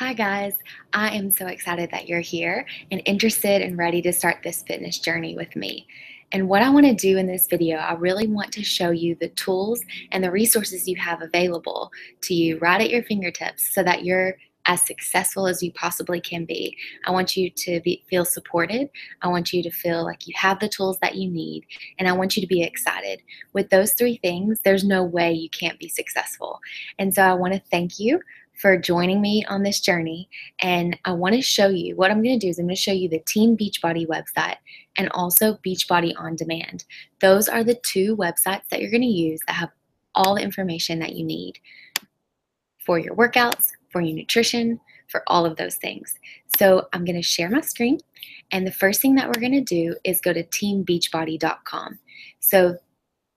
Hi guys, I am so excited that you're here and interested and ready to start this fitness journey with me. And what I want to do in this video, I really want to show you the tools and the resources you have available to you right at your fingertips so that you're as successful as you possibly can be. I want you to feel supported. I want you to feel like you have the tools that you need, and I want you to be excited. With those three things, there's no way you can't be successful. And so I want to thank you for joining me on this journey. And I want to show you what I'm going to do is I'm going to show you the Team Beachbody website and also Beachbody On Demand. Those are the two websites that you're going to use that have all the information that you need for your workouts, for your nutrition, for all of those things. So I'm going to share my screen. And the first thing that we're going to do is go to teambeachbody.com. So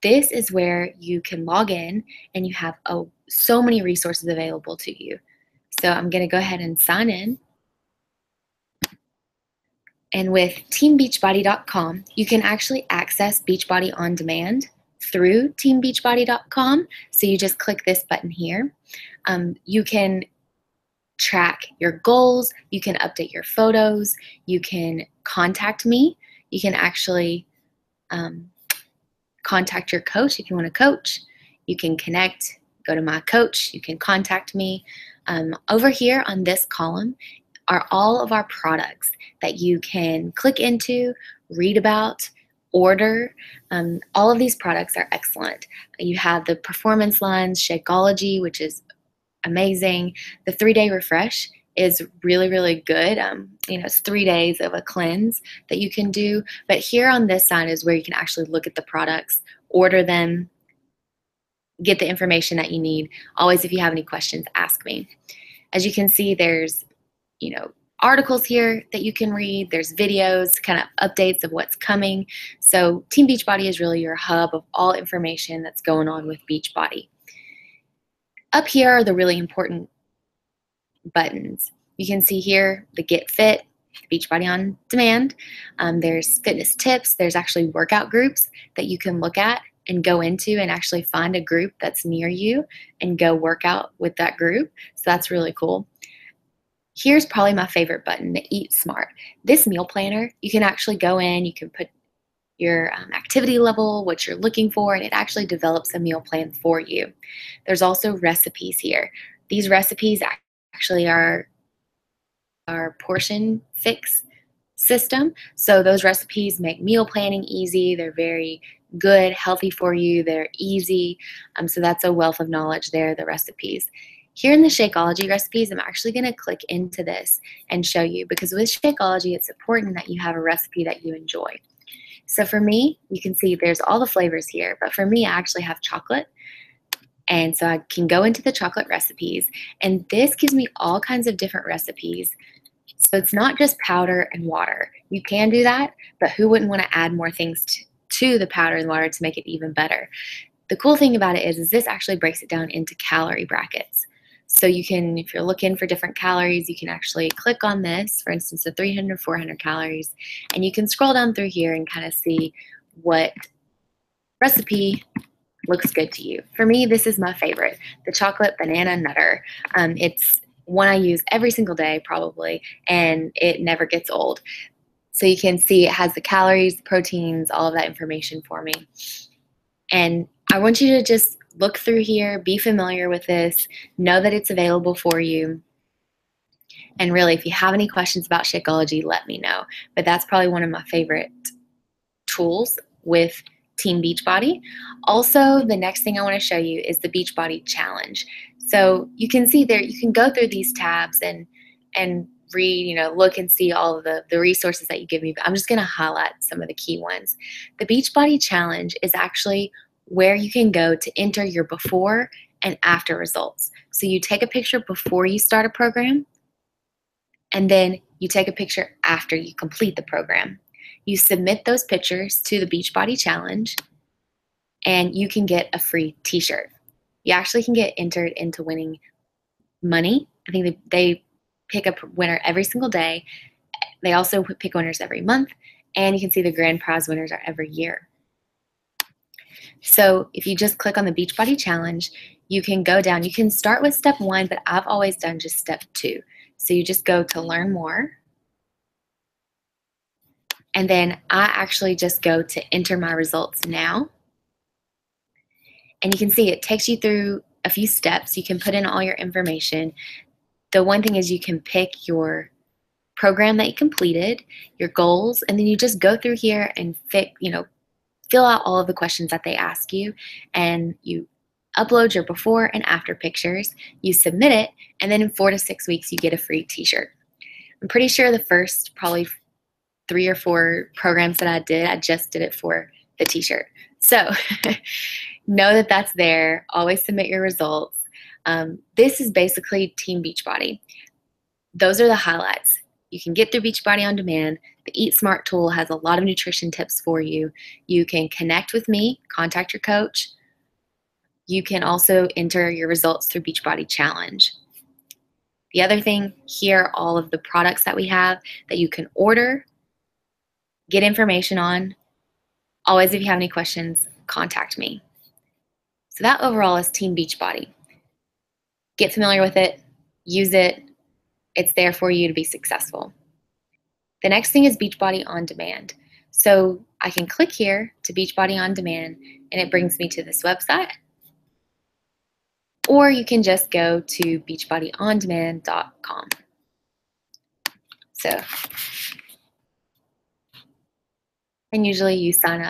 this is where you can log in and you have so many resources available to you. So I'm going to go ahead and sign in. And with teambeachbody.com, you can actually access Beachbody On Demand through teambeachbody.com. So you just click this button here. You can track your goals. You can update your photos. You can contact me. You can actually contact your coach if you want to coach. You can connect, go to my coach. You can contact me. Over here on this column are all of our products that you can click into, read about, order. All of these products are excellent. You have the performance lines, Shakeology, which is amazing. The 3-day refresh is really, really good. It's 3 days of a cleanse that you can do. But here on this side is where you can actually look at the products, order them, get the information that you need. Always, if you have any questions, ask me. As you can see, there's, articles here that you can read. There's videos, kind of updates of what's coming. So Team Beachbody is really your hub of all information that's going on with Beachbody. Up here are the really important buttons. You can see here the Get Fit, Beachbody On Demand. There's fitness tips. There's actually workout groups that you can look at and go into and actually find a group that's near you and go work out with that group. So that's really cool. Here's probably my favorite button, the Eat Smart. This meal planner, you can actually go in, you can put your activity level, what you're looking for, and it actually develops a meal plan for you. There's also recipes here. These recipes actually are our portion fix system. So those recipes make meal planning easy. They're very good, healthy for you. They're easy. So that's a wealth of knowledge there, the recipes. Here in the Shakeology recipes, I'm actually going to click into this and show you, because with Shakeology, it's important that you have a recipe that you enjoy. So for me, you can see there's all the flavors here, but for me, I actually have chocolate. And so I can go into the chocolate recipes, and this gives me all kinds of different recipes. So it's not just powder and water. You can do that, but who wouldn't want to add more things to the powder and water to make it even better? The cool thing about it is this actually breaks it down into calorie brackets. So you can, if you're looking for different calories, you can actually click on this, for instance, the 300, 400 calories, and you can scroll down through here and kind of see what recipe looks good to you. For me, this is my favorite, the chocolate banana nutter. It's one I use every single day probably, and it never gets old. So you can see it has the calories, proteins, all of that information for me. And I want you to just look through here, be familiar with this, know that it's available for you. And really, if you have any questions about Shakeology, let me know. But that's probably one of my favorite tools with Team Beachbody. Also, the next thing I want to show you is the Beachbody Challenge. So you can see there, you can go through these tabs and read, look and see all of the resources that you give me. But I'm just going to highlight some of the key ones. The Beachbody Challenge is actually where you can go to enter your before and after results. So you take a picture before you start a program, and then you take a picture after you complete the program. You submit those pictures to the Beachbody Challenge, and you can get a free t-shirt. You actually can get entered into winning money. I think they pick a winner every single day. They also pick winners every month, and you can see the grand prize winners are every year. So if you just click on the Beachbody Challenge, you can go down. You can start with step 1, but I've always done just step 2. So you just go to learn more. And then I actually just go to enter my results now. And you can see it takes you through a few steps. You can put in all your information. The one thing is you can pick your program that you completed, your goals, and then you just go through here and fill out all of the questions that they ask you, and you upload your before and after pictures, you submit it, and then in 4 to 6 weeks you get a free t-shirt. I'm pretty sure the first probably 3 or 4 programs that I just did it for the t-shirt. So know that that's there. Always submit your results. This is basically Team Beachbody. Those are the highlights. You can get through Beachbody on demand. The Eat Smart tool has a lot of nutrition tips for you. You can connect with me, contact your coach. You can also enter your results through Beachbody Challenge. The other thing, here are all of the products that we have that you can order, get information on. Always, if you have any questions, contact me. So that overall is Team Beachbody. Get familiar with it, use it. It's there for you to be successful. The next thing is Beachbody On Demand. So I can click here to Beachbody On Demand, and it brings me to this website. Or you can just go to beachbodyondemand.com. So, and usually you sign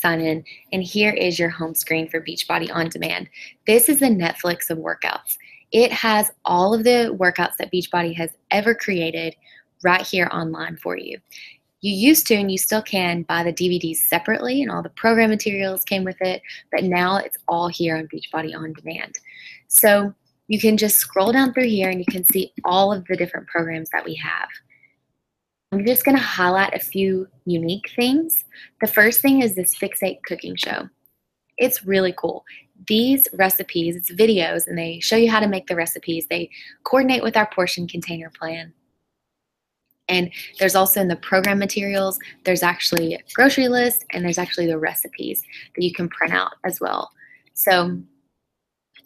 in, and here is your home screen for Beachbody On Demand. This is the Netflix of workouts. It has all of the workouts that Beachbody has ever created right here online for you. You used to, and you still can, buy the DVDs separately, and all the program materials came with it, but now it's all here on Beachbody On Demand. So you can just scroll down through here and you can see all of the different programs that we have. I'm just going to highlight a few unique things. The first thing is this Fixate cooking show. It's really cool. These recipes, it's videos, and they show you how to make the recipes. They coordinate with our portion container plan. And there's also in the program materials, there's actually a grocery list, and there's actually the recipes that you can print out as well. So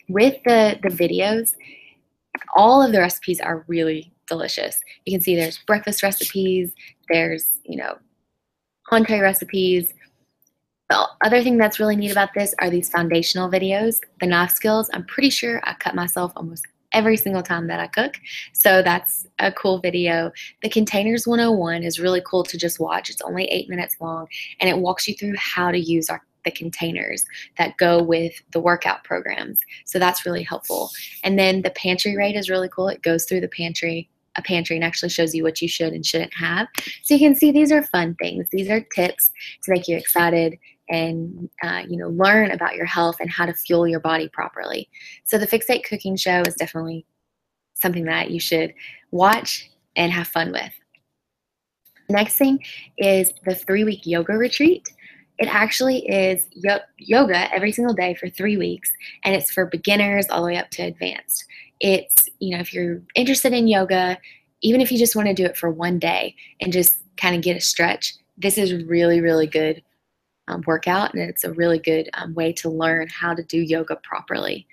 with the videos, all of the recipes are really delicious. You can see there's breakfast recipes, there's, entree recipes. The other thing that's really neat about this are these foundational videos. The knife skills, I'm pretty sure I cut myself almost every single time that I cook. So that's a cool video. The Containers 101 is really cool to just watch. It's only 8 minutes long, and it walks you through how to use the containers that go with the workout programs. So that's really helpful. And then the pantry raid is really cool. It goes through a pantry and actually shows you what you should and shouldn't have. So you can see these are fun things. These are tips to make you excited and learn about your health and how to fuel your body properly. So the Fixate cooking show is definitely something that you should watch and have fun with. Next thing is the 3-week yoga retreat. It actually is yoga every single day for 3 weeks, and it's for beginners all the way up to advanced. It's, if you're interested in yoga, even if you just want to do it for one day and just kind of get a stretch, this is really, really good workout, and it's a really good way to learn how to do yoga properly.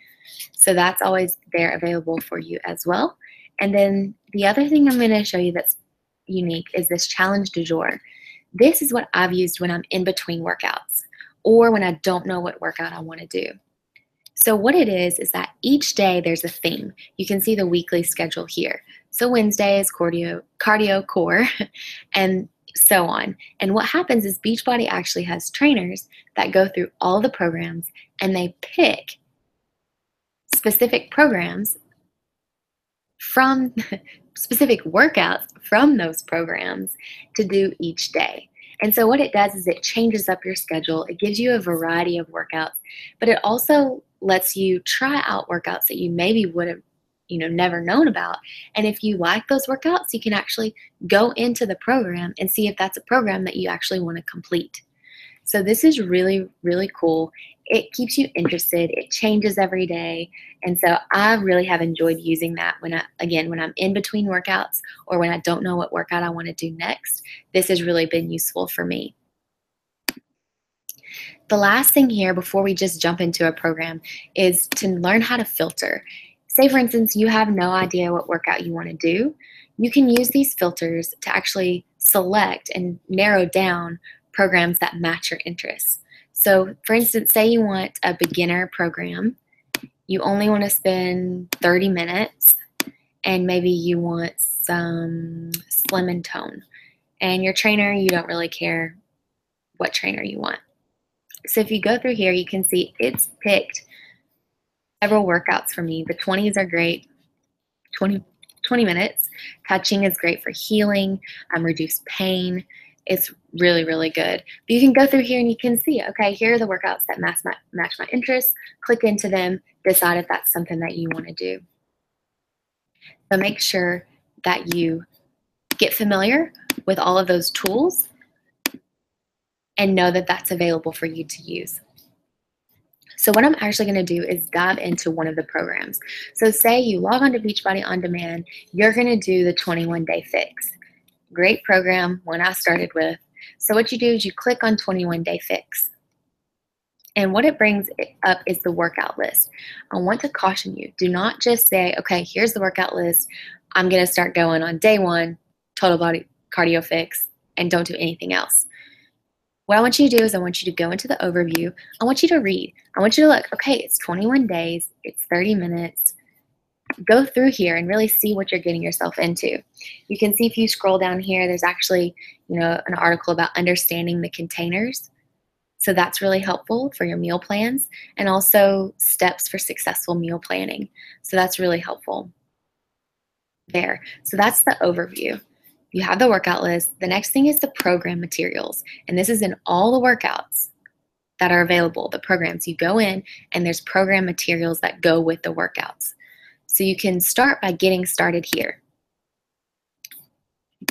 So that's always there available for you as well. And then the other thing I'm going to show you that's unique is this challenge du jour. This is what I've used when I'm in between workouts or when I don't know what workout I want to do. So what it is that each day there's a theme. You can see the weekly schedule here. So Wednesday is cardio core, and so on. And what happens is Beachbody actually has trainers that go through all the programs, and they pick specific programs from specific workouts from those programs to do each day. And so what it does is it changes up your schedule. It gives you a variety of workouts, but it also lets you try out workouts that you maybe would have never known about. And if you like those workouts, you can actually go into the program and see if that's a program that you actually want to complete. So this is really, really cool. It keeps you interested. It changes every day. And so I really have enjoyed using that when I'm in between workouts or when I don't know what workout I want to do next. This has really been useful for me. The last thing here before we just jump into a program is to learn how to filter. Say, for instance, you have no idea what workout you want to do, you can use these filters to actually select and narrow down programs that match your interests. So, for instance, say you want a beginner program, you only want to spend 30 minutes, and maybe you want some slim and tone. And your trainer, you don't really care what trainer you want. So if you go through here, you can see it's picked several workouts for me. The 20s are great, 20 minutes. Touching is great for healing, reduce pain. It's really, really good. But you can go through here and you can see, okay, here are the workouts that match my interests. Click into them, decide if that's something that you want to do. So make sure that you get familiar with all of those tools and know that that's available for you to use. So what I'm actually going to do is dive into one of the programs. So say you log on to Beachbody On Demand, you're going to do the 21-day fix. Great program, one I started with. So what you do is you click on 21-day fix. And what it brings up is the workout list. I want to caution you, do not just say, okay, here's the workout list. I'm going to start going on day one, total body cardio fix, and don't do anything else. What I want you to do is I want you to go into the overview. I want you to read. I want you to look, okay, it's 21 days, it's 30 minutes. Go through here and really see what you're getting yourself into. You can see if you scroll down here, there's actually, an article about understanding the containers. So that's really helpful for your meal plans, and also steps for successful meal planning. So that's really helpful there. So that's the overview. You have the workout list. The next thing is the program materials. And this is in all the workouts that are available, the programs. You go in and there's program materials that go with the workouts. So you can start by getting started here.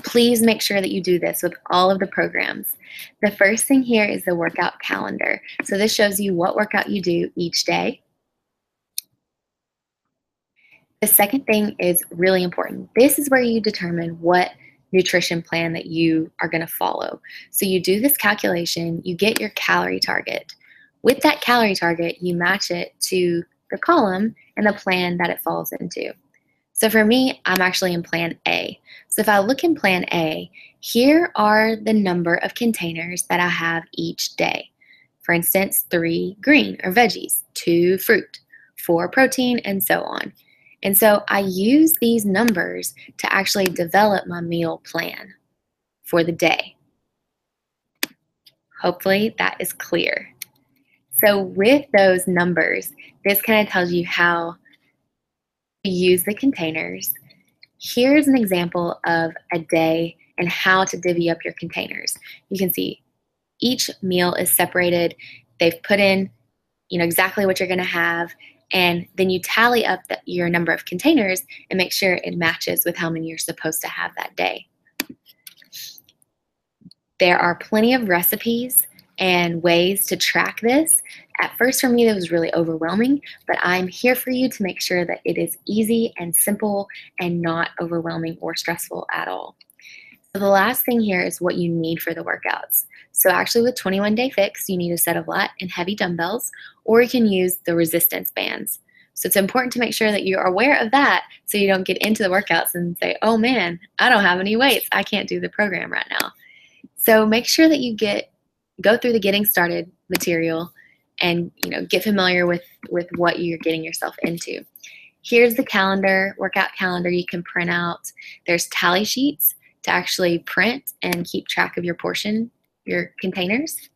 Please make sure that you do this with all of the programs. The first thing here is the workout calendar. So this shows you what workout you do each day. The second thing is really important. This is where you determine what nutrition plan that you are going to follow. So you do this calculation, you get your calorie target. With that calorie target, you match it to the column and the plan that it falls into. So for me, I'm actually in plan A. So if I look in plan A, here are the number of containers that I have each day. For instance, 3 green or veggies, 2 fruit, 4 protein, and so on. And so I use these numbers to actually develop my meal plan for the day. Hopefully that is clear. So with those numbers, this kind of tells you how to use the containers. Here's an example of a day and how to divvy up your containers. You can see each meal is separated. They've put in, exactly what you're going to have. And then you tally up your number of containers and make sure it matches with how many you're supposed to have that day. There are plenty of recipes and ways to track this. At first for me, that was really overwhelming, but I'm here for you to make sure that it is easy and simple and not overwhelming or stressful at all. So the last thing here is what you need for the workouts. So actually with 21-day fix, you need a set of light and heavy dumbbells, or you can use the resistance bands. So it's important to make sure that you're aware of that so you don't get into the workouts and say, oh man, I don't have any weights. I can't do the program right now. So make sure that you go through the getting started material and get familiar with what you're getting yourself into. Here's the calendar, workout calendar you can print out. There's tally sheets to actually print and keep track of your containers.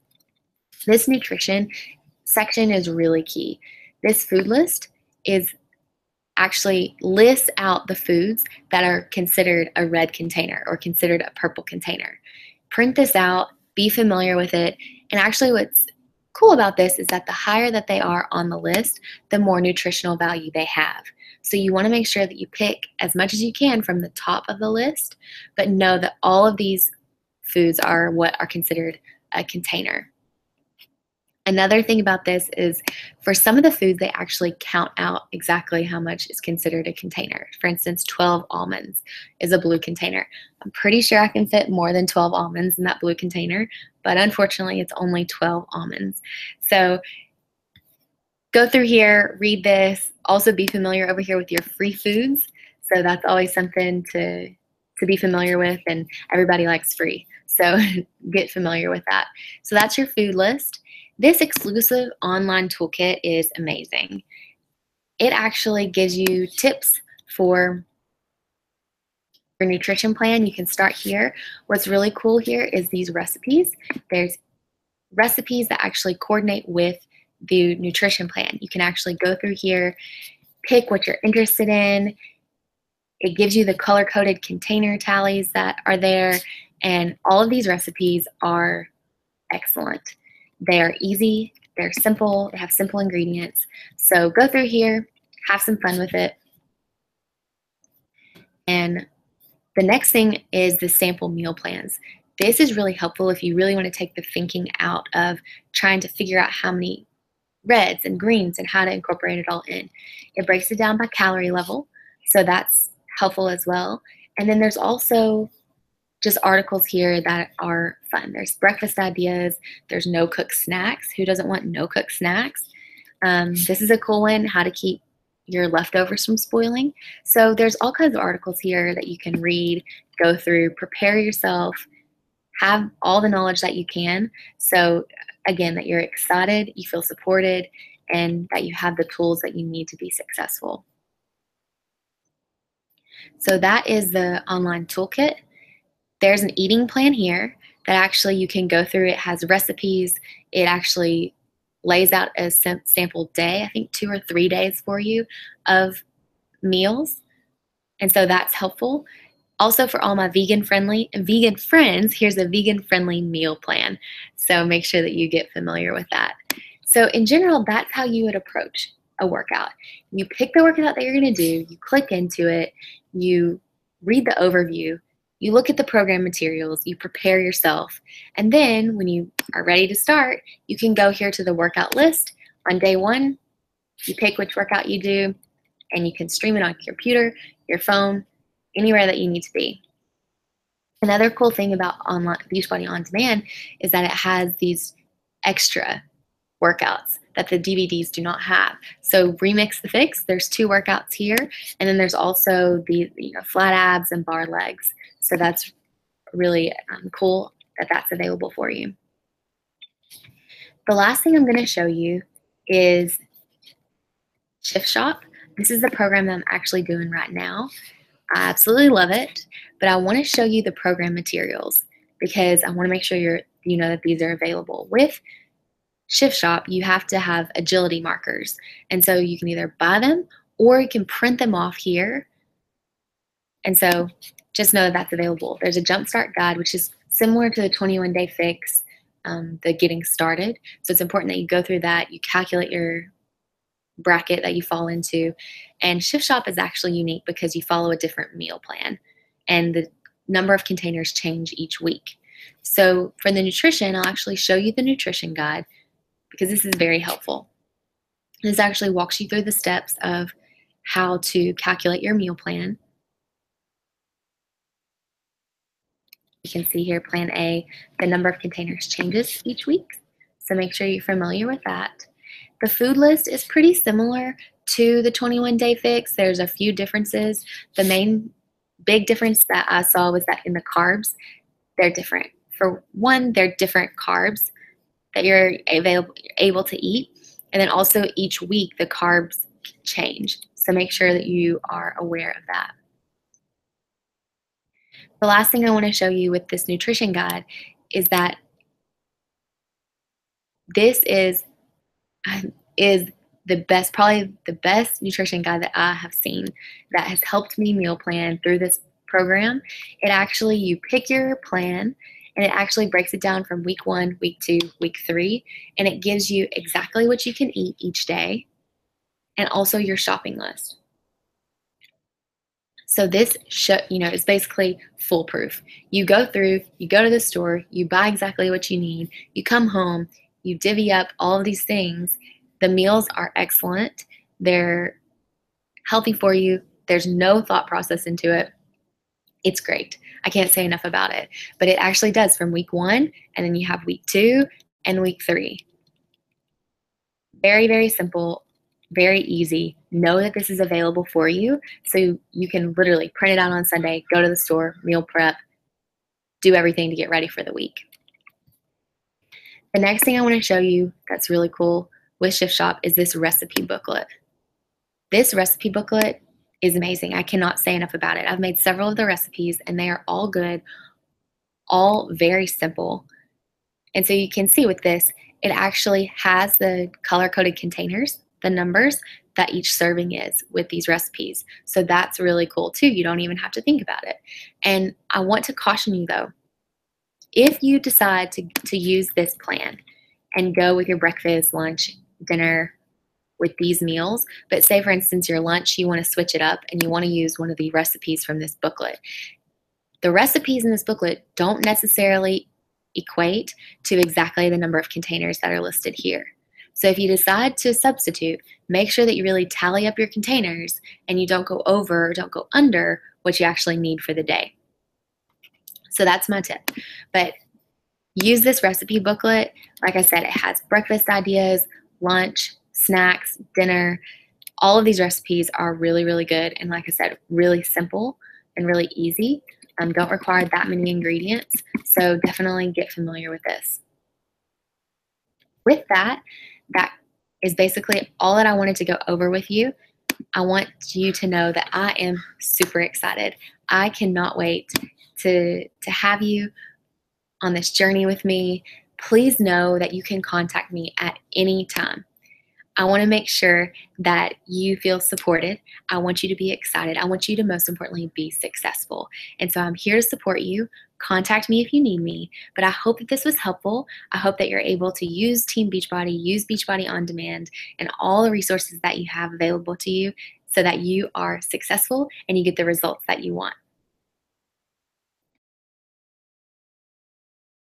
This nutrition section is really key. This food list actually lists out the foods that are considered a red container or considered a purple container. Print this out, be familiar with it, and actually what's cool about this is that the higher that they are on the list, the more nutritional value they have. So you want to make sure that you pick as much as you can from the top of the list, but know that all of these foods are what are considered a container. Another thing about this is for some of the foods, they actually count out exactly how much is considered a container. For instance, 12 almonds is a blue container. I'm pretty sure I can fit more than 12 almonds in that blue container, but unfortunately it's only 12 almonds. So go through here, read this, also be familiar over here with your free foods. So that's always something to be familiar with, and everybody likes free. So get familiar with that. So that's your food list. This exclusive online toolkit is amazing. It actually gives you tips for your nutrition plan. You can start here. What's really cool here is these recipes. There's recipes that actually coordinate with the nutrition plan. You can actually go through here, pick what you're interested in. It gives you the color-coded container tallies that are there, and all of these recipes are excellent. They are easy, they're simple, they have simple ingredients. So go through here, have some fun with it. And the next thing is the sample meal plans. This is really helpful if you really want to take the thinking out of trying to figure out how many reds and greens and how to incorporate it all in. It breaks it down by calorie level, so that's helpful as well. And then there's also just articles here that are fun. There's breakfast ideas, there's no-cook snacks. Who doesn't want no-cook snacks? This is a cool one, how to keep your leftovers from spoiling. So there's all kinds of articles here that you can read, go through, prepare yourself, have all the knowledge that you can. So again, that you're excited, you feel supported, and that you have the tools that you need to be successful. So that is the online toolkit. There's an eating plan here that actually you can go through. It has recipes. It actually lays out a sample day, I think 2 or 3 days for you of meals. And so that's helpful. Also for all my vegan friends, here's a vegan friendly meal plan. So make sure that you get familiar with that. So in general, that's how you would approach a workout. You pick the workout that you're going to do, you click into it, you read the overview, you look at the program materials, you prepare yourself, and then when you are ready to start, you can go here to the workout list. On day 1, you pick which workout you do, and you can stream it on your computer, your phone, anywhere that you need to be. Another cool thing about online Beachbody On Demand is that it has these extra workouts that the DVDs do not have. So Remix the Fix, there's 2 workouts here, and then there's also the flat abs and bar legs. So that's really cool that that's available for you. The last thing I'm going to show you is Shift Shop. This is the program that I'm actually doing right now. I absolutely love it, but I want to show you the program materials because I want to make sure you know that these are available. With Shift Shop, you have to have agility markers, and so you can either buy them or you can print them off here. And so just know that that's available. There's a Jumpstart guide, which is similar to the 21-day fix, the getting started. So it's important that you go through that, you calculate your bracket that you fall into. And Shift Shop is actually unique because you follow a different meal plan, and the number of containers change each week. So for the nutrition, I'll actually show you the nutrition guide because this is very helpful. This actually walks you through the steps of how to calculate your meal plan. You can see here, Plan A, the number of containers changes each week, so make sure you're familiar with that. The food list is pretty similar to the 21-day fix. There's a few differences. The main big difference that I saw was that in the carbs, they're different. For one, they're different carbs that you're able to eat, and then also each week the carbs change, so make sure that you are aware of that. The last thing I want to show you with this nutrition guide is that this is the best, probably the best nutrition guide that I have seen that has helped me meal plan through this program. It actually, you pick your plan and it actually breaks it down from week 1, week 2, week 3, and it gives you exactly what you can eat each day and also your shopping list. So this is basically foolproof. You go through, you go to the store, you buy exactly what you need, you come home, you divvy up all of these things. The meals are excellent. They're healthy for you. There's no thought process into it. It's great. I can't say enough about it. But it actually does from week 1, and then you have week 2 and week 3. Very, very simple. Very easy. Know that this is available for you, so you can literally print it out on Sunday, go to the store, meal prep, do everything to get ready for the week. The next thing I want to show you that's really cool with Shift Shop is this recipe booklet. This recipe booklet is amazing. I cannot say enough about it. I've made several of the recipes and they are all good, all very simple. And so you can see with this, it actually has the color-coded containers, the numbers that each serving is with these recipes. So that's really cool too. You don't even have to think about it. And I want to caution you though, if you decide to use this plan and go with your breakfast, lunch, dinner with these meals, but say for instance your lunch, you want to switch it up and you want to use one of the recipes from this booklet. The recipes in this booklet don't necessarily equate to exactly the number of containers that are listed here. So if you decide to substitute, make sure that you really tally up your containers and you don't go over or don't go under what you actually need for the day. So that's my tip. But use this recipe booklet. Like I said, it has breakfast ideas, lunch, snacks, dinner. All of these recipes are really, really good. And like I said, really simple and really easy. Don't require that many ingredients. So definitely get familiar with this. With that, that is basically all that I wanted to go over with you. I want you to know that I am super excited. I cannot wait to have you on this journey with me. Please know that you can contact me at any time. I want to make sure that you feel supported. I want you to be excited. I want you to most importantly be successful. And so I'm here to support you. Contact me if you need me. But I hope that this was helpful. I hope that you're able to use Team Beachbody, use Beachbody On Demand, and all the resources that you have available to you so that you are successful and you get the results that you want.